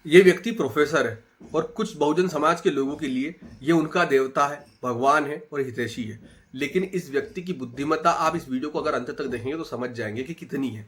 ये व्यक्ति प्रोफेसर है और कुछ बहुजन समाज के लोगों के लिए ये उनका देवता है, भगवान है और हितैषी है। लेकिन इस व्यक्ति की बुद्धिमत्ता आप इस वीडियो को अगर अंत तक देखेंगे तो समझ जाएंगे कि कितनी है।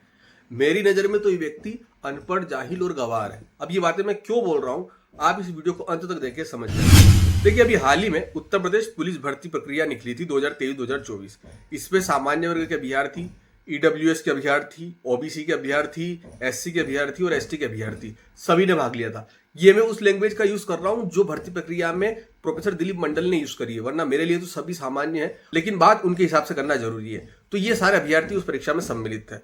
मेरी नज़र में तो ये व्यक्ति अनपढ़, जाहिल और गंवार है। अब ये बातें मैं क्यों बोल रहा हूँ, आप इस वीडियो को अंत तक देख समझ जाएंगे। देखिए, अभी हाल ही में उत्तर प्रदेश पुलिस भर्ती प्रक्रिया निकली थी 2023-2024। इसमें सामान्य वर्ग के अभ्यर्थी, ईडब्ल्यूएस के अभ्यर्थी, ओबीसी के अभ्यर्थी, एससी के अभ्यर्थी और एसटी के अभ्यर्थी सभी ने भाग लिया था। ये मैं उस लैंग्वेज का यूज कर रहा हूं जो भर्ती प्रक्रिया में प्रोफेसर दिलीप मंडल ने यूज करी है, वरना मेरे लिए तो सभी सामान्य है, लेकिन बात उनके हिसाब से करना जरूरी है। तो ये सारे अभ्यर्थी उस परीक्षा में सम्मिलित थे।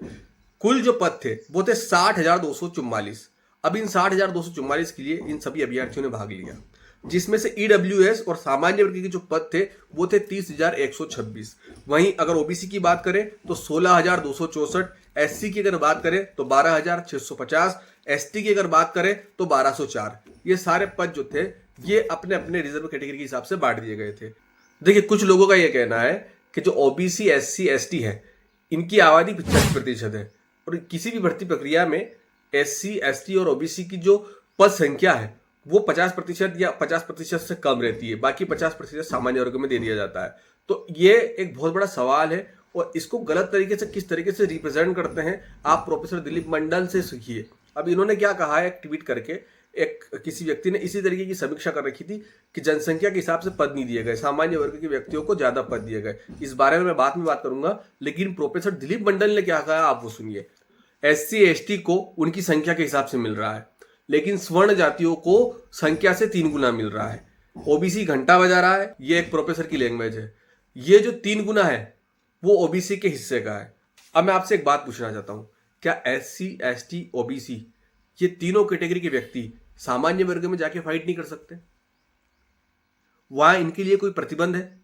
कुल जो पद थे वो थे 60,244। अब इन 60,244 के लिए इन सभी अभ्यर्थियों ने भाग लिया, जिसमें से ईडब्ल्यूएस और सामान्य वर्ग के जो पद थे वो थे 30,126। वहीं अगर ओबीसी की बात करें तो 16,264, एससी की अगर बात करें तो 12,650, एसटी की अगर बात करें तो 1,204। ये सारे पद जो थे ये अपने अपने रिजर्व कैटेगरी के हिसाब से बांट दिए गए थे। देखिए, कुछ लोगों का यह कहना है कि जो ओबीसी, एससी, एसटी है इनकी आबादी 85% है और किसी भी भर्ती प्रक्रिया में एससी, एसटी और ओबीसी की जो पद संख्या है वो 50% या 50% से कम रहती है। बाकी 50% सामान्य वर्ग में दे दिया जाता है। तो ये एक बहुत बड़ा सवाल है और इसको गलत तरीके से किस तरीके से रिप्रेजेंट करते हैं आप प्रोफेसर दिलीप मंडल से सीखिए। अब इन्होंने क्या कहा है, एक ट्वीट करके एक किसी व्यक्ति ने इसी तरीके की समीक्षा कर रखी थी कि जनसंख्या के हिसाब से पद नहीं दिए गए, सामान्य वर्ग के व्यक्तियों को ज्यादा पद दिए गए। इस बारे में मैं बाद में बात करूंगा, लेकिन प्रोफेसर दिलीप मंडल ने क्या कहा आप वो सुनिए। एससी, एसटी को उनकी संख्या के हिसाब से मिल रहा है, लेकिन स्वर्ण जातियों को संख्या से 3 गुना मिल रहा है। ओबीसी घंटा बजा रहा है, ये एक प्रोफेसर की लैंग्वेज है। ये जो 3 गुना है वो ओबीसी के हिस्से का है। अब मैं आपसे एक बात पूछना चाहता हूं, क्या एससी, एसटी, ओबीसी ये तीनों कैटेगरी के व्यक्ति सामान्य वर्ग में जाके फाइट नहीं कर सकते? वहां इनके लिए कोई प्रतिबंध है?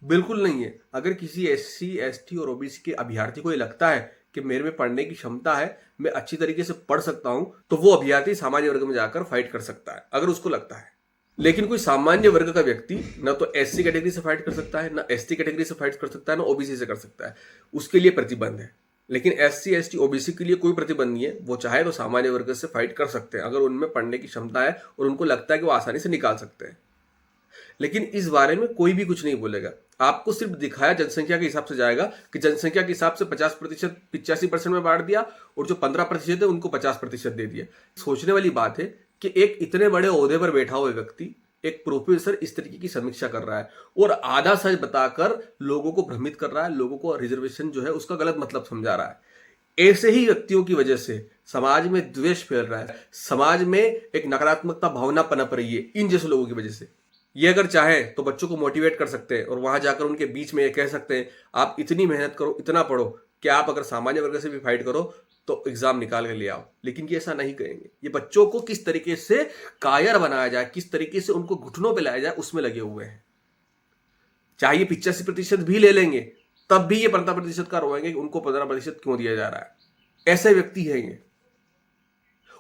बिल्कुल नहीं है। अगर किसी एससी, एसटी और ओबीसी के अभ्यर्थी को ये लगता है कि मेरे में पढ़ने की क्षमता है, मैं अच्छी तरीके से पढ़ सकता हूं, तो वो अभ्यर्थी सामान्य वर्ग में जाकर फाइट कर सकता है, अगर उसको लगता है। लेकिन कोई सामान्य वर्ग का व्यक्ति ना तो एससी कैटेगरी से फाइट कर सकता है, ना एसटी कैटेगरी से फाइट कर सकता है, ना ओबीसी से कर सकता है। उसके लिए प्रतिबंध है। लेकिन एससी, एसटी, ओबीसी के लिए कोई प्रतिबंध नहीं है। वो चाहे तो सामान्य वर्ग से फाइट कर सकते हैं अगर उनमें पढ़ने की क्षमता है और उनको लगता है कि वो आसानी से निकाल सकते हैं। लेकिन इस बारे में कोई भी कुछ नहीं बोलेगा। आपको सिर्फ दिखाया जनसंख्या के हिसाब से जाएगा कि जनसंख्या के हिसाब से 50% 85% में बांट दिया और जो 15% है उनको 50% दे दिया। सोचने वाली बात है कि एक इतने बड़े ओहदे पर बैठा हुआ व्यक्ति, एक प्रोफेसर, इस तरीके की समीक्षा कर रहा है और आधा सच बताकर लोगों को भ्रमित कर रहा है, लोगों को रिजर्वेशन जो है उसका गलत मतलब समझा रहा है। ऐसे ही व्यक्तियों की वजह से समाज में द्वेष फैल रहा है, समाज में एक नकारात्मकता भावना पनप रही है इन जैसे लोगों की वजह से। ये अगर चाहें तो बच्चों को मोटिवेट कर सकते हैं और वहां जाकर उनके बीच में ये कह सकते हैं आप इतनी मेहनत करो, इतना पढ़ो कि आप अगर सामान्य वर्ग से भी फाइट करो तो एग्जाम निकाल कर ले आओ। लेकिन ये ऐसा नहीं करेंगे। ये बच्चों को किस तरीके से कायर बनाया जाए, किस तरीके से उनको घुटनों पे लाया जाए, उसमें लगे हुए हैं। चाहे ये 85% भी ले लेंगे तब भी ये 15% का रोएंगे कि उनको 15% क्यों दिया जा रहा है। ऐसे व्यक्ति हैं ये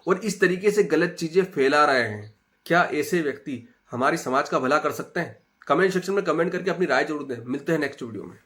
और इस तरीके से गलत चीजें फैला रहे हैं। क्या ऐसे व्यक्ति हमारी समाज का भला कर सकते हैं? कमेंट सेक्शन में कमेंट करके अपनी राय जरूर दें। मिलते हैं नेक्स्ट वीडियो में।